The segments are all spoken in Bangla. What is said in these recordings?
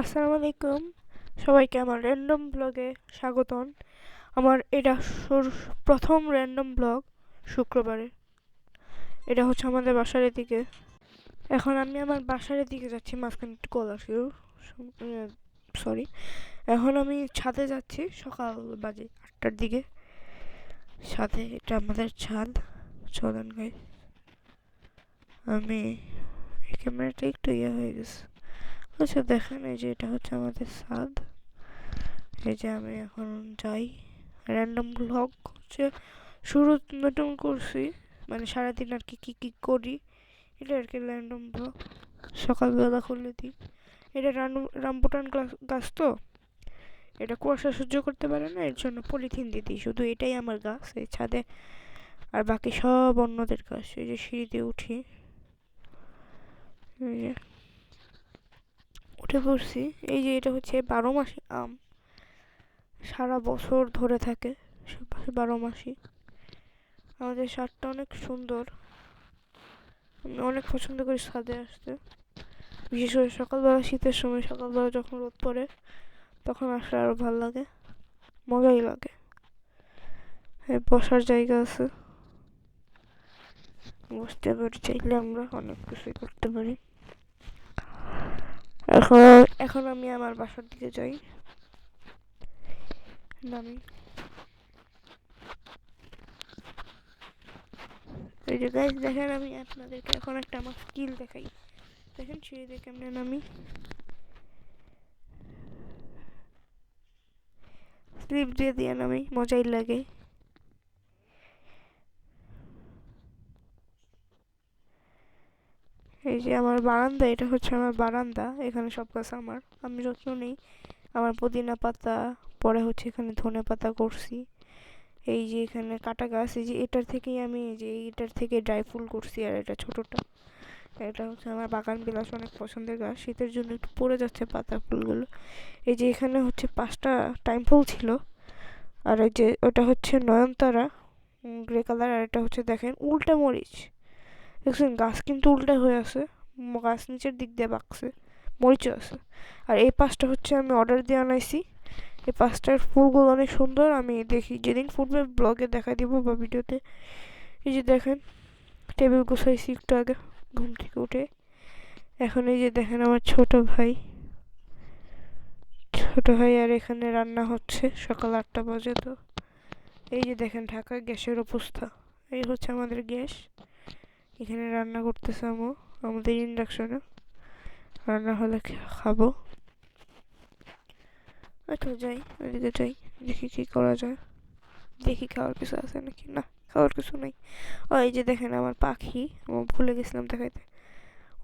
আসসালামু আলাইকুম সবাইকে আমার র্যান্ডম ব্লগে স্বাগতম। আমার এটা প্রথম র্যান্ডম ব্লগ শুক্রবারে। এটা হচ্ছে আমাদের বাসার এদিকে। এখন আমি আমার বাসার এদিকে যাচ্ছি, মাঝখানে একটু কল আসলো, সরি। এখন আমি ছাদে যাচ্ছি, সকাল বাজে 8টার দিকে। ছাদে, এটা আমাদের ছাদ। চলেন গাই, আমি এই ক্যামেরাটা একটু হয়ে গেছে। আচ্ছা দেখেন, এই যে এটা হচ্ছে আমাদের ছাদ। এই যে আমি এখন যাই। র্যান্ডম ব্লগ হচ্ছে শুরু নতুন করছি, মানে সারাদিন আর কি কি করি এটা আর কি র্যান্ডম ব্লগ। সকালবেলা খুলে দিই। এটা রামবুটান গাছ তো, এটা কুয়াশা সহ্য করতে পারে না, এর জন্য পলিথিন দিয়ে দিই। শুধু এটাই আমার গাছ এই ছাদে, আর বাকি সব অন্যদের গাছ। এই যে সিঁড়িতে উঠি, এই যে উঠে পড়ছি। এই যে এটা হচ্ছে 12 মাসি আম, সারা বছর ধরে থাকে, 12 মাসি। আমাদের ছাদটা অনেক সুন্দর, আমি অনেক পছন্দ করি ছাদে আসতে। বিশেষ করে সকালবেলা, শীতের সময় সকালবেলা যখন রোদ পড়ে তখন আসলে আরো ভালো লাগে, মজাই লাগে। বসার জায়গা আছে, বসতে পারি, চাইলে আমরা অনেক কিছুই করতে পারি। এখন এখন আমি আমার বাসার দিকে যাই, নামি। এই যে গাইস দেখেন, আমি আপনাদেরকে এখন একটা আমার স্কিল দেখাই। দেখেন সিঁড়ি দিয়ে কেমনে নামি, স্লিপ দিয়ে দিয়ে নামি, মজাই লাগে। এই যে আমার বারান্দা, এটা হচ্ছে আমার বারান্দা। এখানে সব গাছ আমার, আমি যত্ন নেই। আমার পুদিনা পাতা, পরে হচ্ছে এখানে ধনে পাতা করছি। এই যে এখানে কাটা গাছ, এই যে এটার থেকেই আমি, এই যে এটার থেকে ড্রাই ফুল করছি। আর এটা ছোটটা, এটা হচ্ছে আমার বাগান বিলাস, অনেক পছন্দের গাছ। শীতের জন্য একটু পড়ে যাচ্ছে পাতা ফুলগুলো। এই যে এখানে হচ্ছে 5টা টাইম ফুল ছিল। আর এই যে ওটা হচ্ছে নয়নতারা, গ্রে কালার। আর এটা হচ্ছে দেখেন উল্টা মরিচ, দেখছেন গাছ কিন্তু উল্টা হয়ে আছে, গাছ নিচের দিক দিয়ে বাঁকছে, মরিচও আছে। আর এই 5টা হচ্ছে আমি অর্ডার দিয়ে আনাইছি। এই 5টার ফুলগুলো অনেক সুন্দর, আমি দেখি যেদিন ফুটবে ব্লগে দেখা দিব বা ভিডিওতে। এই যে দেখেন, টেবিল গুছাইছি একটু আগে ঘুম থেকে উঠে। এখন এই যে দেখেন আমার ছোট ভাই আর এখানে রান্না হচ্ছে, সকাল 8টা বাজে তো। এই যে দেখেন ঢাকায় গ্যাসের অবস্থা, এই হচ্ছে আমাদের গ্যাস। এখানে রান্না করতেছে আমাদের ইন্ডাকশনে, রান্না হলে খাবো। আচ্ছা যাই, ওইদিকে যাই, দেখি কি করা যায়। দেখি খাওয়ার কিছু আছে নাকি, না খাওয়ার কিছু নেই। ও এই যে দেখেন আমার পাখি, আমি ভুলে গেছিলাম দেখাইতে,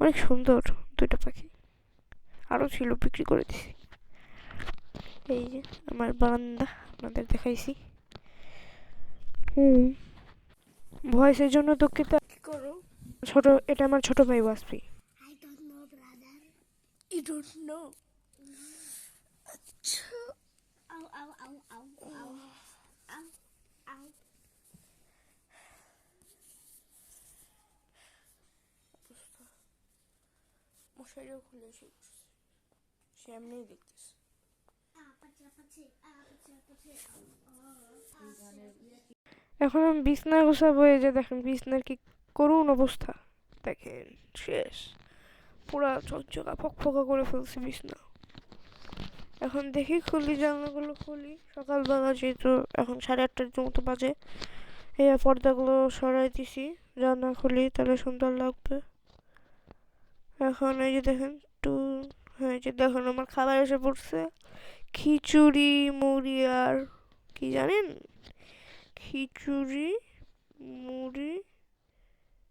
অনেক সুন্দর 2টা পাখি। আরো ছিল, বিক্রি করে দিছি। এই যে আমার বারান্দা আপনাদের দেখাইছি। হুম, ভয়েসের জন্য দুঃখিত। কি করো, এটা আমার ছোট ভাই ওয়াসফি। I don't know, brother. You don't know. Ow, ow, ow, ow, ow, ow, ow. মশারিও খুলে সে এমনিই দেখতেছে। এখন আমি বিছনা গোছাবো। এই যে দেখেন বিছনার কি করুণ অবস্থা, দেখেন শেষ, পুরা চকচকা ফকফকা করে ফেলছি বিছনা। এখন দেখি খুলি, জানলাগুলো খুলি, সকালবেলা যেহেতু এখন 8:30টার মতো বাজে। এই পর্দাগুলো সরাই দিছি, জানলা খুলি তাহলে সুন্দর লাগবে। এখন এই যে দেখেন একটু, হ্যাঁ যে দেখুন আমার খাবার এসে পড়ছে, খিচুড়ি মুড়ি আর কি জানেন, খিচুড়ি মুড়ি,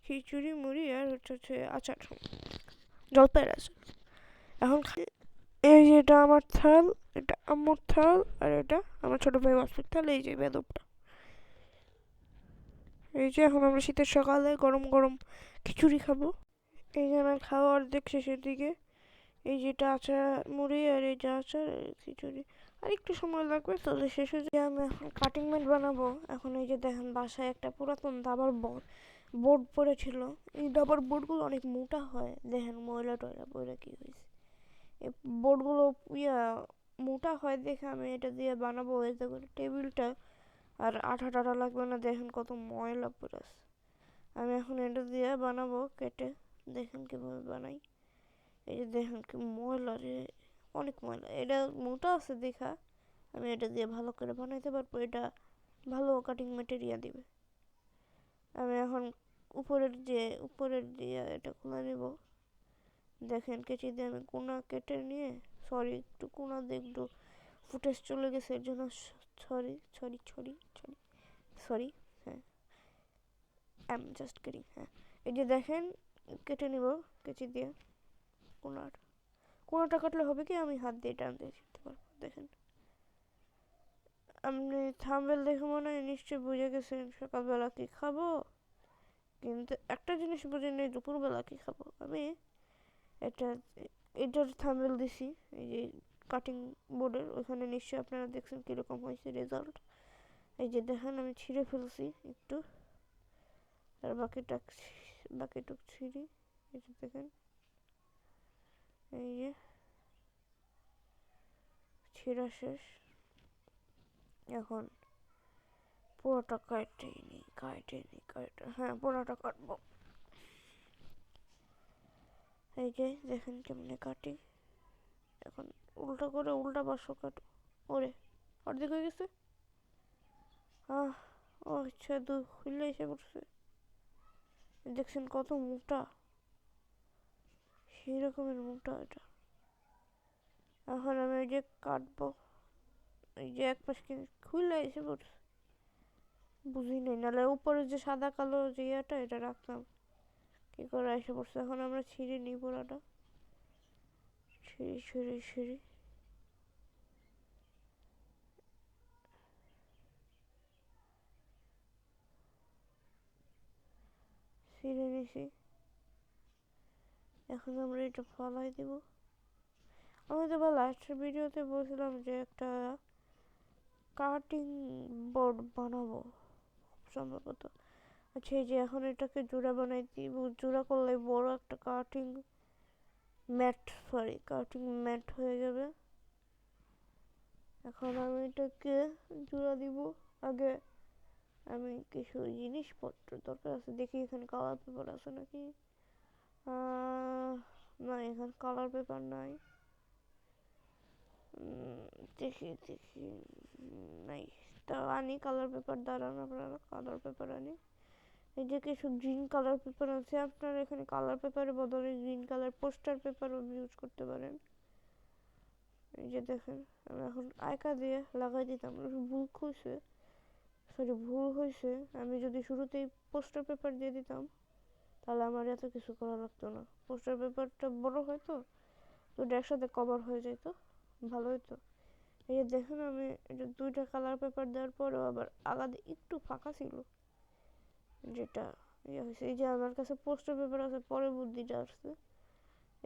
খিচুড়ি মুড়ি আর হচ্ছে আচার, জলপাইয়ের আচার। এখন এই যে এটা আমার থাল, এটা আমার থাল, আর এটা আমার ছোট ভাই বাসুর থাল। এই যে বেদবটা, এই যে এখন আমরা শীতের সকালে গরম গরম খিচুড়ি খাবো। এই যে আমার খাওয়া অর্ধেক শেষের দিকে। এই যেটা আচার মুড়ি, আর এই যে আচার আর খিচুড়ি, আর একটু সময় লাগবে তাহলে শেষ হয়ে যায়। আমি এখন কাটিং ম্যাট বানাবো। এখন এই যে দেখেন বাসায় একটা পুরাতন দাবার বোর্ড পড়েছিল। এই দাবার বোর্ডগুলো অনেক মোটা হয়, দেখেন ময়লা টয়লা পড়ে কি হয়েছে। এই বোর্ডগুলো ইয়া মোটা হয় দেখে আমি এটা দিয়ে বানাবো, এতে করে টেবিলটা আর আঠা টাঠা লাগবে না। দেখেন কত ময়লা পড়ে আছে। আমি এখন এটা দিয়ে বানাবো কেটে, দেখেন কিভাবে বানাই। এই যে দেখেন কি ময়লা রে, অনেক ময়লা। এটা মোটা আছে দেখা আমি এটা দিয়ে ভালো করে বানাইতে পারবো, এটা ভালো কাটিং ম্যাটেরিয়াল দিবে। আমি এখন উপরের দিয়ে এটা খুলে নিব। দেখেন কেচি দিয়ে আমি কোনা কেটে নিয়ে, সরি একটু কোনা দিয়ে একটু ফুটেজ চলে গেছে এর জন্য sorry sorry sorry sorry sorry. হ্যাঁ, আই এম জাস্ট কিডিং। হ্যাঁ, এই যে দেখেন কেটে নিব কেচি দিয়ে। কোনাটা কাটলে হবে কি আমি হাত দিয়ে টান দিয়ে ছিঁড়তে পারবো। দেখেন, আপনি থাম্বনেল দেখে মনে হয় নিশ্চয়ই বুঝে গেছেন সকালবেলা কি খাবো, কিন্তু একটা জিনিস বুঝে নেই দুপুরবেলা কি খাবো। আমি এটা এটার থাম্বনেল দিছি এই যে কাটিং বোর্ডের, ওখানে নিশ্চয়ই আপনারা দেখছেন কিরকম হয়েছে রেজাল্ট। এই যে দেখেন আমি ছিঁড়ে ফেলছি একটু, আর বাকিটুক ছিঁড়ি। এই যে দেখেন, এই যে ছিঁড়া শেষ। এখন পুরোটা কাটে হ্যাঁ পুরোটা কাটবো। এই যে দেখেন কেমনে কাটি। এখন উল্টা করে উল্টা পাশও কাটো। ওরে, অর্ধেক হয়ে গেছে। আহ, ও আচ্ছা, খুললে এসে পড়ছে। দেখছেন কত মোটা, সেই রকমের মোটা এটা। এখন আমি ওই যে কাটবো, এই যে এক পাশ খুললে এসে পড়ছে, বুঝি নাই। নাহলে উপরে যে সাদা কালো যে ইয়েটা এটা রাখতাম, কি করে এসে পড়ছে। এখন আমরা ছিঁড়ে নিই পুরাটা, ছিঁড়ি ছিঁড়ে নিছি। এখন আমরা এটা ফলাই দিব। আমি তো বা লাস্টের ভিডিওতে বলছিলাম যে একটা কাটিং বোর্ড বানাবো সম্ভবত। আচ্ছা, এই যে এখন এটাকে জোড়া বানাই দিব, জোড়া করলে বড় একটা কাটিং ম্যাট হয়ে যাবে। এখন আমি এটাকে জোড়া দিব। আগে আমি কিছু জিনিসপত্র দরকার আছে, দেখি এখানে কালার পেপার আছে নাকি। না, এখানে কালার পেপার নাই। দেখি নাই, তা আনি কালার পেপার। দাঁড়ান, আপনারা কালার পেপার আনি। এই যে কিছু গ্রিন কালার পেপার আছে, আপনারা এখানে কালার পেপারের বদলে গ্রিন কালার পোস্টার পেপারও ইউজ করতে পারেন। এই যে দেখেন আমি এখন আয়কা দিয়ে লাগাই দিতাম, ভুল হয়েছে। আমি যদি শুরুতেই পোস্টার পেপার দিয়ে দিতাম তাহলে আমার এত কিছু করা লাগতো না। পোস্টার পেপারটা বড় হয়তো, তো একসাথে কভার হয়ে যেত, ভালো হতো। এই যে দেখেন আমি এটা দুইটা কালার পেপার দেওয়ার পরেও আবার আগাতে একটু ফাঁকা ছিল, যেটা ইয়ে হয়েছে। এই যে আমার কাছে পোস্টার পেপার আছে, পরে বুদ্ধিটা আসছে।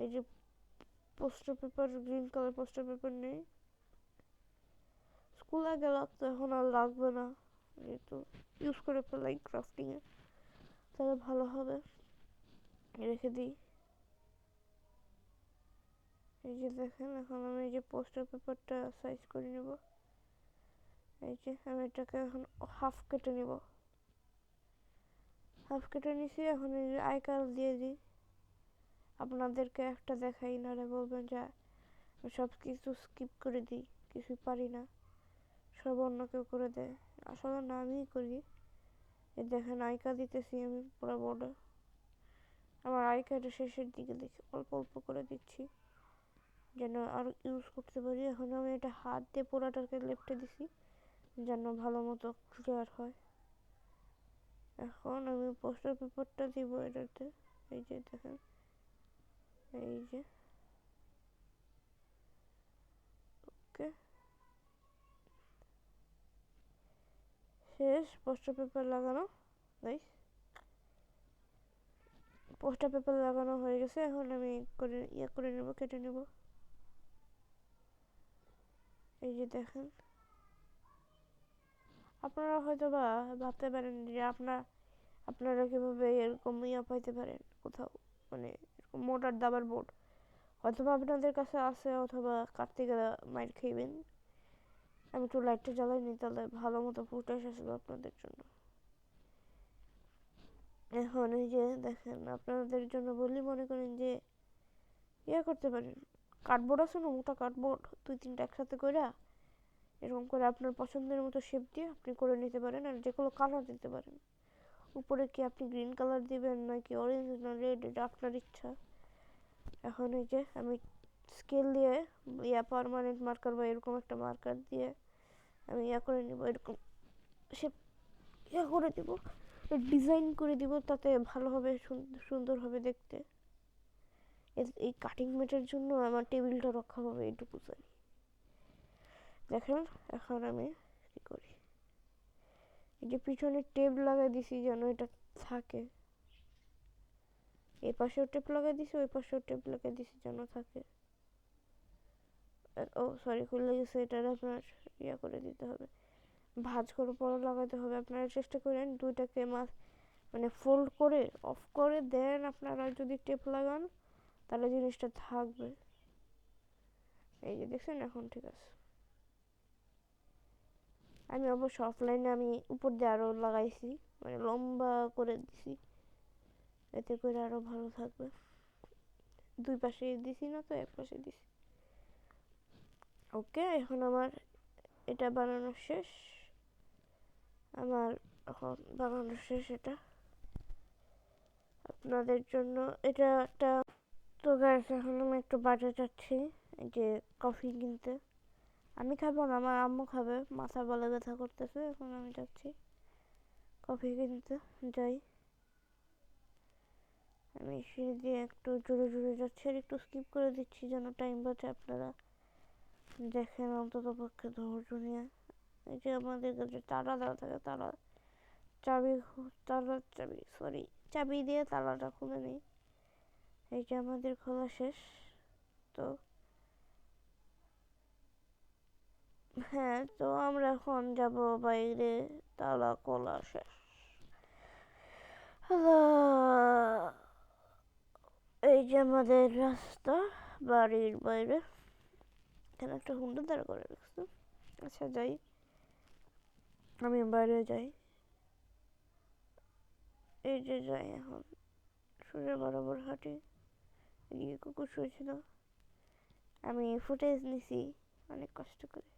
এই যে poster paper, green colour poster paper নেই, স্কুল আগে লাগতো, এখন আর লাগবে না, যেহেতু ইউজ করে ফেলাই ক্রাফটিংয়ে, তাহলে ভালো হবে। রেখে দিই। এই যে দেখেন এখন আমি এই যে পোস্টার পেপারটা সাইজ করে নেব। এই যে আমি এটাকে এখন হাফ কেটে নিছি। এখন এই যে আইকাল দিয়ে দিই। আপনাদেরকে একটা দেখাই, নাহলে বলবেন যে সব কিছু স্কিপ করে দিই, কিছুই পারি না, সব অন্য কেউ করে দেয়। আসলে না, আমিই করি। এই দেখেন আইকা দিতেছি আমি পুরো বোর্ডে। আমার আইকাটা শেষের দিকে দেখি অল্প অল্প করে দিচ্ছি, যেন আর ইউজ করতে পারি। এখন আমি এটা হাত দিয়ে পুরাটাকে লেপটে দিছি যেন ভালো মতো ক্লিয়ার হয়। এখন আমি পোস্টার পেপারটা দিব এটাতে। এই যে দেখেন, এই যে ওকে, শেষ পোস্টার পেপার লাগানো। গাইস, পোস্টার পেপার লাগানো হয়ে গেছে। এখন আমি করে নেব, কেটে নেব। এই যে দেখেন, আপনারা হয়তো বা ভাবতে পারেন যে আপনারা কিভাবে এরকম পাইতে পারেন কোথাও, মানে এরকম মোটার দাবার বোর্ড। হয়তো আপনাদের কাছে আছে, অথবা কাটতে গেলে মাইর খাইবেন। আমি একটু লাইটটা জ্বালাই নি, তাহলে ভালো মতো ফুটেজ আসবে আপনাদের জন্য। এখন এই যে দেখেন, আপনাদের জন্য বললি মনে করেন যে ইয়ে করতে পারেন, কার্ডবোর্ড আছে না, মোটা কার্ডবোর্ড 2-3টা একসাথে করে এরকম করে আপনার পছন্দের মতো শেপ দিয়ে আপনি করে নিতে পারেন। আর যে কোনো কালার দিতে পারেন। উপরে কি আপনি গ্রিন কালার দিবেন নাকি অরেঞ্জ না রেড, এটা আপনার ইচ্ছা। এখন এই যে আমি স্কেল দিয়ে পার্মানেন্ট মার্কার বা এরকম একটা মার্কার দিয়ে আমি করে নিব, এরকম শেপ করে দিব, ডিজাইন করে দিব, তাতে ভালো হবে, সুন্দর হবে দেখতে। এই কাটিং ম্যাটের জন্য আমার টেবিলটা রক্ষা পাবে, এইটুকু জানি। দেখেন এখন আমি কি করি, এই যে পিছনে টেপ লাগাই দিছি যেন এটা থাকে, এই পাশেও টেপ লাগাই দিছি, ওই পাশেও টেপ লাগাই দিছি যেন থাকে। ও সরি, খুলে গেছে, এটা আপনার করে দিতে হবে, ভাঁজ করে পরে লাগাতে হবে। আপনারা চেষ্টা করেন দুইটাকে মানে ফোল্ড করে অফ করে দেন, আপনারা যদি টেপ লাগান তাহলে জিনিসটা থাকবে। এই যে দেখছেন, এখন ঠিক আছে। আমি অবশ্য অফলাইনে আমি উপর দিয়ে আরো লাগাইছি, মানে লম্বা করে দিছি, এতে করে আরো ভালো থাকবে। দুই পাশে দিছি না তো, এক পাশে দিছি। ওকে, এখন আমার এটা বানানো শেষ। আমার এখন বানানো শেষ এটা আপনাদের জন্য। এটা একটা, তো গাইস এখন আমি একটু বাজারে যাচ্ছি এই যে কফি কিনতে। আমি খাবো না, আমার আম্মু খাবে, মাথা বলে ব্যথা করতেছে। এখন আমি যাচ্ছি কফি কিনতে। যাই, আমি সিঁড়ি দিয়ে একটু জোরে জোরে যাচ্ছি, আর একটু স্কিপ করে দিচ্ছি যেন টাইম বাঁচে। আপনারা দেখেন অন্তত পক্ষে ধৈর্য নিয়ে। এই যে আমাদের কাছে তালা দেওয়া থাকে, চাবি দিয়ে তালাটা খুলে নিই। এই যে আমাদের খোলা শেষ। তো হ্যাঁ, তো আমরা এখন যাব বাইরে, তালা খোলা শেষ। এই যে আমাদের রাস্তা বাড়ির বাইরে, এখানে একটা হুন্ডা দাঁড় করে রাখছে। আচ্ছা যাই, আমি বাইরে যাই। এই যে যাই, এখন সোজা বরাবর হাঁটি। এদিকে কুকুর শুয়েছিল, আমি ফুটেজ নিছি অনেক কষ্ট করে।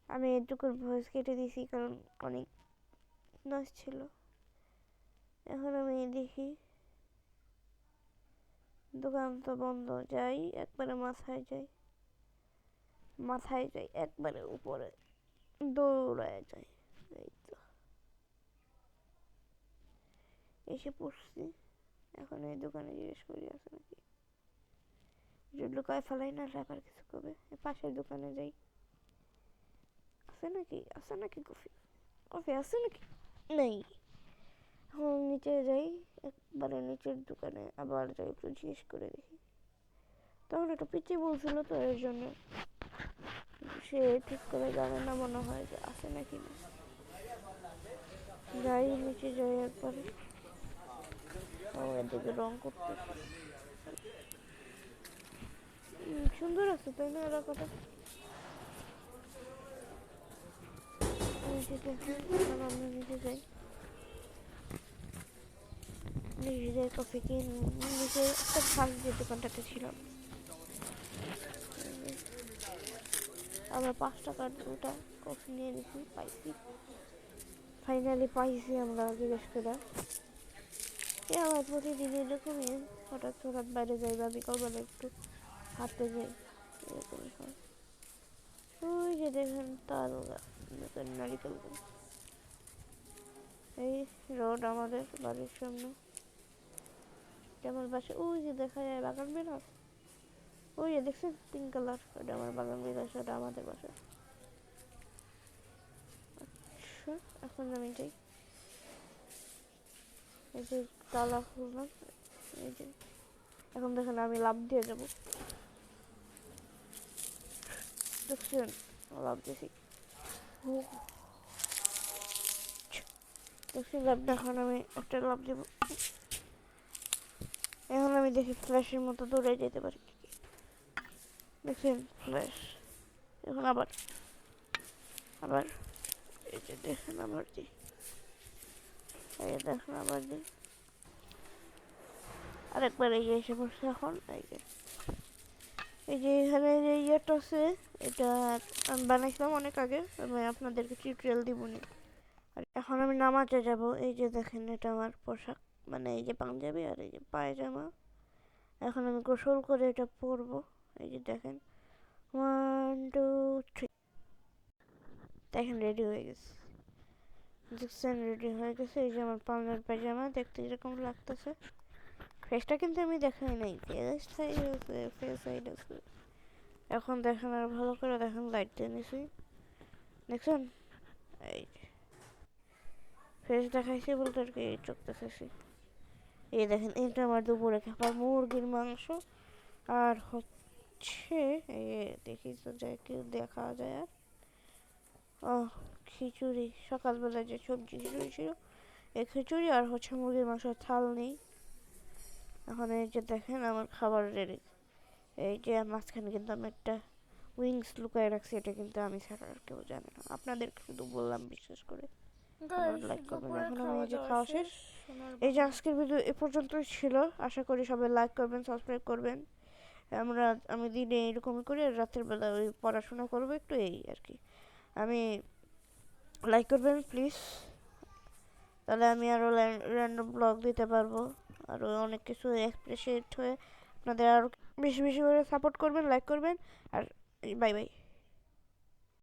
আমি এটুকুর ভয়েস কেটে দিছি কারণ অনেক নয়েজ ছিল। এখন আমি দেখি দোকান তো বন্ধ, যাই একবারে মাথায় যাই একবারে উপরে, দৌড়ায় যাই। এই তো এসে পড়ছি। এখন এই দোকানে জিজ্ঞেস করি আছে নাকি, লুকায় ফেলাই না, আবার কিছু করবে। পাশের দোকানে যাই, আছে নাকি কফি আছে নাকি, নেই। এখন নিচে যাই, একবারে নিচের দোকানে আবার যাই, একটু জিজ্ঞেস করে দেখি। তখন একটা পিচি বলছিল তো, এর জন্য সে ঠিক করে জানে না মনে হয় যে আছে নাকি না। যাই নিচে যাই একবারে। ও এদিকে রং করতেছে, সুন্দর আছে তাই না এলাকাটা। নিচে দেখেন, আমরা নিচে যাই, নিজেদের কফি কিনে নিচে একটা ফার্স্ট যে দোকানটাতে ছিলাম। আবার 5 টাকার 2টা কফি নিয়ে নিছি, পাইছি, ফাইনালি পাইছি আমরা জিজ্ঞেস করে। আমার প্রতিদিন এরকমই, হঠাৎ হঠাৎ বাইরে যাই বা বিকালবেলা একটু হাঁটতে যাই, এরকমই হয়। ওই যে দেখেন তাল গাছ, নারিকেল গাছ। এই রোড আমাদের বাড়ির সামনে, আমার বাসা ওই যে দেখা যায় বাগান বিলাস, ওই যে দেখছেন পিঙ্ক কালার, ওটা আমার বাগান বিলাস, ওটা আমাদের বাসা। আচ্ছা, এখন আমি যাই, এই যে তালা খুললাম, এই যে এখন দেখেন আমি লাফ দিয়ে যাবো, দেখছেন লাফ দিয়েছি, দেখছেন লাফ, এখন আমি একটা লাফ দেবো। এখন আমি দেখি ফ্ল্যাশের মতো দৌড়ে যেতে পারি। দেখছেন ফ্ল্যাশ। এখন আবার আবার এই যে দেখেন আবার দিই, এই যে দেখেন আবার দিই, আরেকবার এই যে এসে পড়ছে এখন। এই যে এখানে যে ইয়েটা আছে, এটা আমি বানাইছিলাম অনেক আগে, আমি আপনাদেরকে টিউটোরিয়াল দিবনি। আর এখন আমি নামাজে যাব। এই যে দেখেন এটা আমার পোশাক, মানে এই যে পাঞ্জাবি আর এই যে পায়জামা। এখন আমি গোসল করে এটা পরবো। এই যে দেখেন 1 2 3, দেখেন রেডি হয়ে গেছে। দেখছেন রেডি হয়ে গেছে। এই যে আমার পাঞ্জাবি পায়জামা দেখতে এরকম লাগতেছে। ফেসটা কিন্তু আমি দেখাই নাই, ফেস সাইড আছে, ফেস সাইড আছে। এখন দেখেন আর ভালো করে দেখেন, লাইট দিয়ে নিছি, দেখছেন? এই ফেস দেখাইছি বলতে আর কি চোখ দেখাইছি। এই দেখেন এটা আমার দুপুরে খাবার মুরগির মাংস, আর হচ্ছে এই দেখি তো যায় কি দেখা যায় আর, ও খিচুড়ি, সকালবেলা যে সবজি খিচুড়ি ছিল এই খিচুড়ি, আর হচ্ছে মুরগির মাংসের থাল নেই। এখন এই যে দেখেন আমার খাবার রেডি। এই যে মাঝখানে কিন্তু আমি একটা উইংস লুকায় রাখছি, এটা কিন্তু আমি ছাড়া আর কেউ জানে না, আপনাদেরকে শুধু বললাম বিশ্বাস করে। লাইক করবেন। এখন আমি এই যে খাওয়া শেষ। এই যে আজকের ভিডিও এ পর্যন্তই ছিল। আশা করি সবাই লাইক করবেন, সাবস্ক্রাইব করবেন। আমি দিনে এরকমই করি, আর রাতের বেলা ওই পড়াশোনা করবো একটু, এই আর কি। আমি লাইক করবেন প্লিজ, তাহলে আমি আরও র্যান্ডম ব্লগ দিতে পারবো, আরও অনেক কিছু এক্সপ্রেসিয়েট হয়ে আপনাদের আরও বেশি বেশি করে সাপোর্ট করবেন, লাইক করবেন। আর বাই বাই।